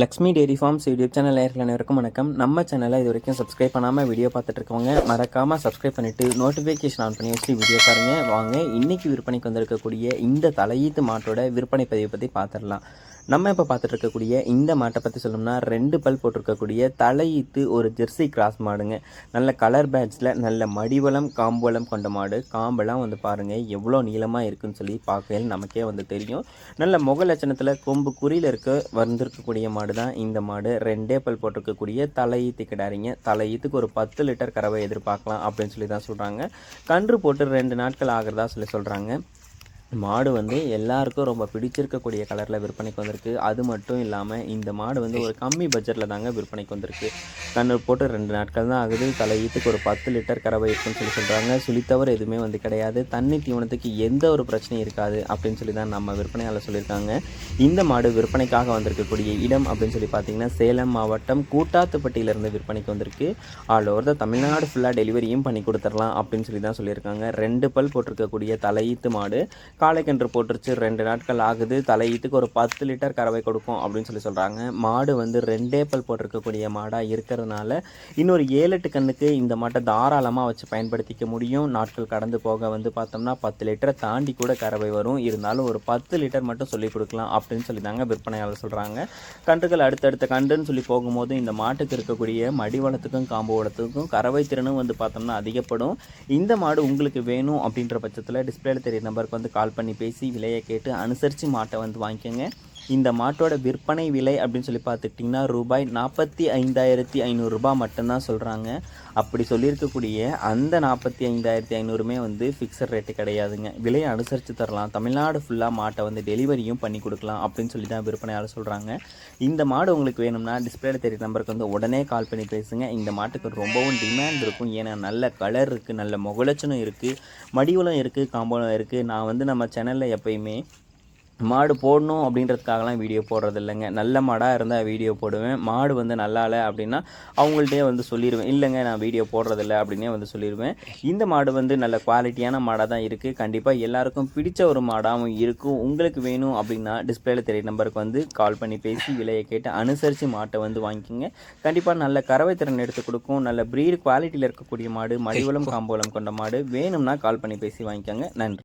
Lakshmi dairy farms YouTube channel நேயர்கள் அனைவருக்கும் வணக்கம். நம்ம சேனலை இது வரைக்கும் சப்ஸ்கிரைப் பண்ணாமல் வீடியோ பார்த்துட்டு இருக்கவங்க மறக்காமல் சப்ஸ்கிரைப் பண்ணிவிட்டு நோட்டிஃபிகேஷன் ஆன் பண்ணி வச்சு வீடியோ பாருங்கள். வாங்க இன்றைக்கி விற்பனைக்கு வந்திருக்கக்கூடிய இந்த தலையீத்து மாட்டோட விற்பனை பதிவை பற்றி பார்த்துடலாம். நம்ம இப்போ பார்த்துட்டு இருக்கக்கூடிய இந்த மாட்டை பற்றி சொல்லணும்னா 2 பல் போட்டிருக்கக்கூடிய தலையீத்து ஒரு ஜெர்சி கிராஸ் மாடுங்க. நல்ல கலர் பேட்சில் நல்ல மடிவளம் காம்புவளம் கொண்ட மாடு. காம்பெல்லாம் வந்து பாருங்கள் எவ்வளோ நீளமாக இருக்குன்னு சொல்லி பார்க்கையில் நமக்கே வந்து தெரியும். நல்ல முக லட்சணத்தில் கொம்பு குறியில் வந்திருக்கக்கூடிய மாடு தான் இந்த மாடு. 2 பல் போட்டிருக்கக்கூடிய தலையீத்து கிடாரிங்க. தலையீத்துக்கு ஒரு 10 லிட்டர் கறவை எதிர்பார்க்கலாம் அப்படின்னு சொல்லி தான் சொல்கிறாங்க. கன்று போட்டு 2 நாட்கள் ஆகிறதா சொல்கிறாங்க. மாடு வந்து எல்லாருக்கும் ரொம்ப பிடிச்சிருக்கக்கூடிய கலரில் விற்பனைக்கு வந்திருக்கு. அது மட்டும் இல்லாமல் இந்த மாடு வந்து ஒரு கம்மி பட்ஜெட்டில் தாங்க விற்பனைக்கு வந்திருக்கு. கன்று போட்டு 2 நாட்கள் தான் ஆகுது. தலையீத்துக்கு ஒரு 10 லிட்டர் கறவை இருக்குன்னு சொல்கிறாங்க. சுழித்தவர் எதுவுமே வந்து கிடையாது. தண்ணி தீவனத்துக்கு எந்த ஒரு பிரச்சனையும் இருக்காது அப்படின்னு சொல்லி தான் நம்ம விற்பனையாளர் சொல்லியிருக்காங்க. இந்த மாடு விற்பனைக்காக வந்திருக்கக்கூடிய இடம் அப்படின்னு சொல்லி பார்த்தீங்கன்னா சேலம் மாவட்டம் கூட்டாத்துப்பட்டியிலிருந்து விற்பனைக்கு வந்திருக்கு. ஆல் ஓவர் த தமிழ்நாடு ஃபுல்லாக டெலிவரியும் பண்ணி கொடுத்துடலாம் அப்படின்னு சொல்லி தான் சொல்லியிருக்காங்க. 2 பல் போட்டிருக்கக்கூடிய தலையீத்து மாடு. காளைக்கன்று போட்டுருச்சு, 2 நாட்கள் ஆகுது. தலையீத்துக்கு ஒரு 10 லிட்டர் கறவை கொடுக்கும் அப்படின்னு சொல்கிறாங்க. மாடு வந்து 2 பல் போட்டிருக்கக்கூடிய மாடாக இருக்கிறதுனால இன்னொரு 7-8 கண்ணுக்கு இந்த மாட்டை தாராளமாக வச்சு பயன்படுத்திக்க முடியும். நாட்கள் கடந்து போக வந்து பார்த்தோம்னா 10 லிட்டரை தாண்டி கூட கறவை வரும். இருந்தாலும் ஒரு 10 லிட்டர் மட்டும் சொல்லிக் கொடுக்கலாம் அப்படின்னு சொல்லி தாங்க விற்பனையாளர் சொல்கிறாங்க. கன்றுகள் அடுத்தடுத்த கன்றுன்னு சொல்லி போகும்போது இந்த மாட்டுக்கு இருக்கக்கூடிய மடி வளத்துக்கும் காம்பு வளத்துக்கும் கறவை திறனும் வந்து பார்த்தோம்னா அதிகப்படும். இந்த மாடு உங்களுக்கு வேணும் அப்படின்ற பட்சத்தில் டிஸ்பிளேல தெரிய நம்பருக்கு வந்து கால் பண்ணி பேசி விலையை கேட்டு அனுசரித்து மாட்டை வந்து வாங்கிக்கோங்க. இந்த மாட்டோட விற்பனை விலை அப்படின்னு சொல்லி பார்த்துக்கிட்டிங்கன்னா ரூபாய் 45,500 மட்டும்தான் சொல்கிறாங்க. அப்படி சொல்லியிருக்கக்கூடிய அந்த 45,500 வந்து ஃபிக்ஸட் ரேட்டு கிடையாதுங்க. விலையை அனுசரித்து தரலாம். தமிழ்நாடு ஃபுல்லாக மாட்டை வந்து டெலிவரியும் பண்ணி கொடுக்கலாம் அப்படின்னு சொல்லி தான் விற்பனையாளர் சொல்கிறாங்க. இந்த மாடு உங்களுக்கு வேணும்னா டிஸ்பிளேல தெரிய நம்பருக்கு வந்து உடனே கால் பண்ணி பேசுங்க. இந்த மாட்டுக்கு ரொம்பவும் டிமாண்ட் இருக்கும். ஏன்னா நல்ல கலர் இருக்குது, நல்ல முகலட்சணம் இருக்குது, மடிவளம் இருக்குது, காம்பளம் இருக்குது. நான் வந்து நம்ம சேனலில் எப்பயுமே மாடு போடணும் அப்படின்றதுக்காகலாம் வீடியோ போடுறது இல்லைங்க. நல்ல மாடாக இருந்தால் வீடியோ போடுவேன். மாடு வந்து நல்லா இல்லை அப்படின்னா அவங்கள்ட்டே வந்து சொல்லிடுவேன், இல்லைங்க நான் வீடியோ போடுறதில்ல அப்படின்னே வந்து சொல்லிடுவேன். இந்த மாடு வந்து நல்ல குவாலிட்டியான மாடாக தான் இருக்குது. கண்டிப்பாக எல்லாருக்கும் பிடிச்ச ஒரு மாடாகவும் இருக்கும். உங்களுக்கு வேணும் அப்படின்னா டிஸ்பிளேல தெரிய நம்பருக்கு வந்து கால் பண்ணி பேசி விலையை கேட்டு அனுசரித்து மாட்டை வந்து வாங்கிக்கோங்க. கண்டிப்பாக நல்ல கறவை திறன் எடுத்து கொடுக்கும். நல்ல ப்ரீடு குவாலிட்டியில் இருக்கக்கூடிய மாடு, மடிவளம் காம்போலம் கொண்ட மாடு. வேணும்னா கால் பண்ணி பேசி வாங்கிக்கோங்க. நன்றி.